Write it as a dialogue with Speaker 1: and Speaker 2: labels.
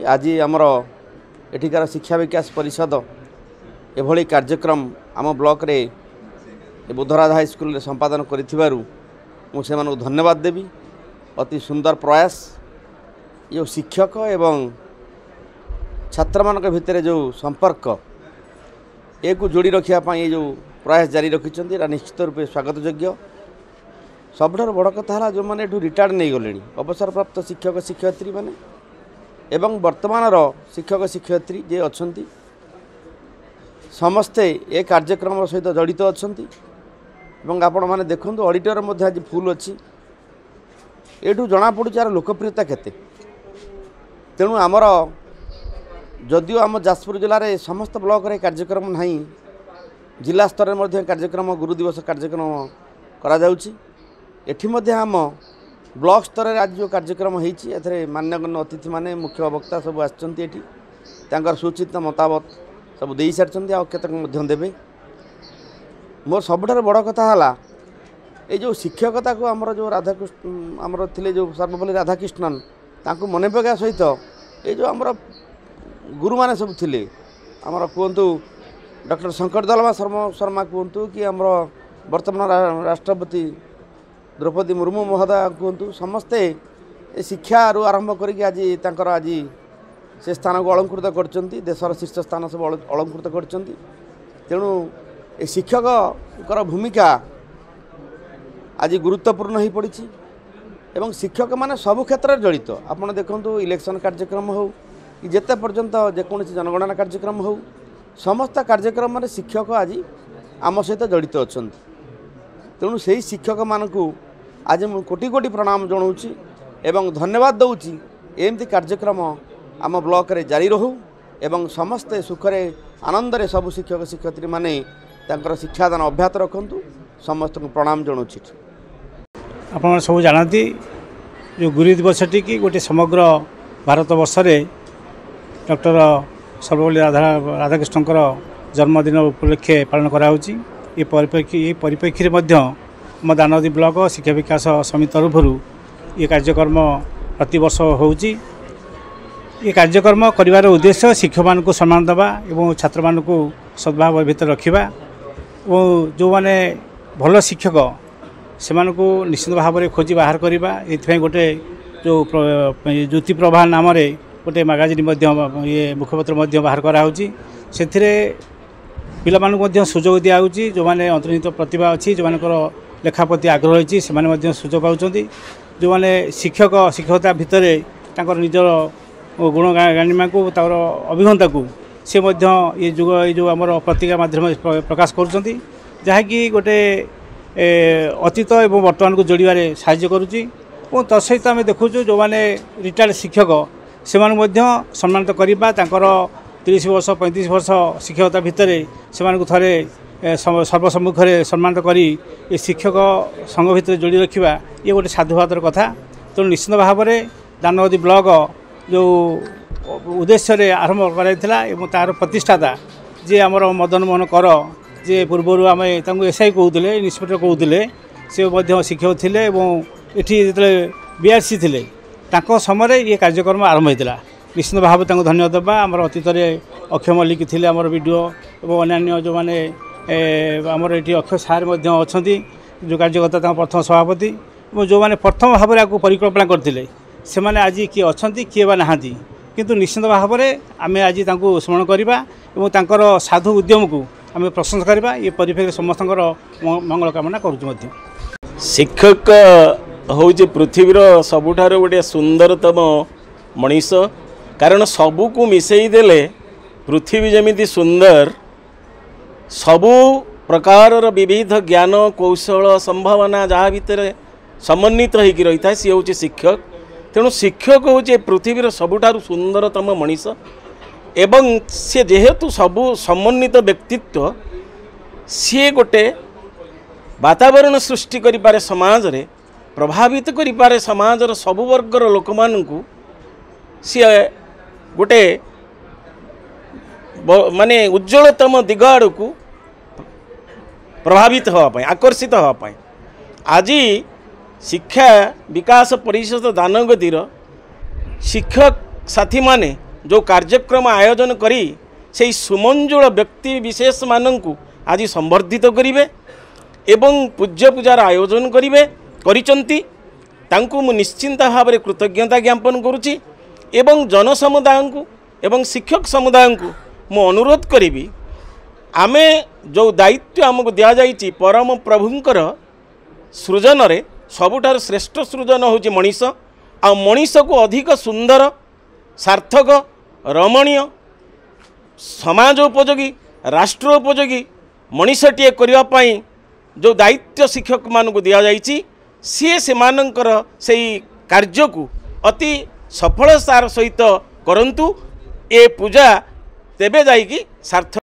Speaker 1: आज आमर एठिकार शिक्षा विकास परिषद एभली कार्यक्रम आम ब्लॉक रे बुधराज हाई स्कूल संपादन करिथिबारु मुझे धन्यवाद देवी। अति सुंदर प्रयास ये शिक्षक एवं छात्र मान भितर जो संपर्क एक जोड़ी रखापी ये जो प्रयास जारी रखिंट निश्चित रूपे स्वागत योग्य। सबुठ बड़ कथा है जो मैंने रिटायर्ड नहीं गले अवसर प्राप्त शिक्षक शिक्षयित्री मैंने एवं वर्तमान शिक्षक शिक्षयित्री जे अच्छा समस्ते ए कार्यक्रम सहित जड़ित अच्छा आपण मैंने देखूँ ऑडिटर आज फुल अच्छी एठू जना पड़ू यार लोकप्रियता केते। तेणु आमर जदियो आम जाजपुर जिले में समस्त ब्लॉक रे कार्यक्रम नहीं जिला स्तर में कार्यक्रम गुरु दिवस कार्यक्रम करा जाउछि। एठी मध्य आम ब्लॉक स्तर में आज जो कार्यक्रम होती मान्यगण्य अतिथि माने मुख्य वक्ता सब आछंती एठी तांकर सूचित मतामत सब दे सारी आ केतक देवे। मोर सबुठार बड़ कथा है ये जो शिक्षकता को आमर जो राधाकृष्ण आमर थिले जो सर्वपल्ली राधाकृष्णन तांको मने पका सहित ये जो आमर गुरु माने सब थिले आमर कहतु डॉक्टर शंकर दलमा शर्मा कहतु कि आमर वर्तमान राष्ट्रपति द्रौपदी मुर्मू महोदय कहतु समस्ते शिक्षा आरंभ करिक आज तांकर आज से स्थान को अलंकृत करछंती देशर शीर्ष स्थान सब अलंकृत करछंती। तेणु ए शिक्षक भूमिका आज गुरुत्वपूर्ण हो पड़ी एवं शिक्षक माने सब क्षेत्र में जड़ित। आपड़ देखु इलेक्शन कार्यक्रम हो कि जिते पर्यंत जेकोसी जनगणना कार्यक्रम हो समस्त कार्यक्रम में शिक्षक आज आम सहित जड़ित अच्छा। तेणु से शिक्षक मानू आज मु कोटि कोटि प्रणाम जनाऊँगी एवं धन्यवाद दूची। एमती कार्यक्रम आम ब्लॉक रे जारी रहू एवं समस्ते सुखरे आनंदरे सब शिक्षक शिक्षयित्री माने तांकर शिक्षादान अब्याहत रखंतु समस्त को प्रणाम जनाऊँगी।
Speaker 2: आप सब जानती जो गुरु दिवस टी गोटे समग्र भारत वर्ष में डॉक्टर सर्वपल्ली राधाकृष्ण जन्मदिन उपलक्षे पालन कराऊँगी। ये परिप्रेक्षी आम दानोदी ब्लॉक शिक्षा विकास समिति तरफ ये कार्यक्रम प्रतिवर्ष होउची। ये कार्यक्रम करिवार उद्देश्य शिक्षक मान को सम्मान देवा और छात्र मान को सद्भाव भितर रखा और जो माने भल शिक्षक से निश्चित भाव में खोजी बाहर करवा। ये गोटे जो ज्योति प्रभा नाम गोटे मैगजीन ये मुखपत्र बाहर कराऊँगी। से पिला सुजोग दिखाऊँगी जो मैंने अंतर्निहित प्रतिभा अच्छी जो मानकर लेखा प्रति आग्रह रही से सुजोग पाँच जो मैंने शिक्षक शिक्षकता भितर निजर गुण गाणिमा को अभिज्ञता को सी ये जुग ये जो आम पत्रिका माध्यम प्रकाश करुँच जहाँकि गोटे अतीत और वर्तमान को जोड़े साहाय्य करुँची। और तत्सहित आम देखु जो मैंने रिटायर्ड शिक्षक से सम्मानित करवा 30 वर्ष 35 वर्ष शिक्षकता भितर से थे सर्वसम्मुख में सम्मानित करी ये शिक्षक संघ भितर जोड़ी रखा ये गोटे साधुवादर कथा। तेणु निश्चित भाव में दानोदी ब्लॉक जो उद्देश्य आरंभ कर तार प्रतिष्ठाता जे आमर मदन मोहन कर जे पूर्वर आम एसआई कहते इन्स्पेक्टर कहते से शिक्षक थे ये जो बीआरसी थे समय ये कार्यक्रम आरंभ होता। निश्चित भाव में धन्यवाद देवा। आमर अतीत अक्षय मल्लिक थे आमर वीडियो और अन्य जो मैंने आमर ये अक्षय सार अच्छा जो कार्यकर्ता प्रथम सभापति और जो मैंने प्रथम भाव में परिकल्पना करते से मैंने आज किए अच्छा किए बा नहांती किंतु निश्चित भाव में आम आज स्मरण करवा साधु उद्यम को आम प्रशंसा करवा। ये परिप्रेक्षी समस्त मंगल कामना करुँ।
Speaker 3: शिक्षक हूँ पृथ्वीर सबुठार गोटे सुंदरतम मनीष कारण सबू को मिसई देले पृथ्वी जमीती सुंदर सबू प्रकार विविध ज्ञान कौशल संभावना जहाँ भितर समन्वित होकर रही है सी हूँ शिक्षक। तेणु शिक्षक हूँ पृथ्वीर सबुठार सुंदरतम मनीष एवं सी जेहेतु सबू समन्वित व्यक्तित्व सी गोटे वातावरण सृष्टि करिपारे समाज रे प्रभावित करिपारे समाजर सबु वर्गर लोक मानू सी गोटे माने उज्जवलतम दिग आड़ को प्रभावित होगापाई आकर्षित होगापाई आज शिक्षा विकास परिषद दानगदीर शिक्षक साथी माने जो कार्यक्रम आयोजन करी से सुमंजुल व्यक्ति विशेष मानू आज संवर्धित करेंगे एवं पूज्य पूजार आयोजन करेंगे तांकु मु निश्चिंत भाव में कृतज्ञता ज्ञापन करुच्ची एवं जनसमुदाय को एवं शिक्षक समुदाय को मु अनुरोध करी आमे जो दायित्व आमको दि जाइए परम प्रभुंकर सृजन रे सबुठार श्रेष्ठ सृजन होची मनीष आ मनीष को अधिक सुंदर सार्थक रमणीय समाजोपयोगी राष्ट्रोपयोगी मनीषटीए करने जो दायित्व शिक्षक मानक दि जाइए सी से कार्य को अति सफलतार सहित करंतु ए पूजा तेबे जाइकी सार्थक।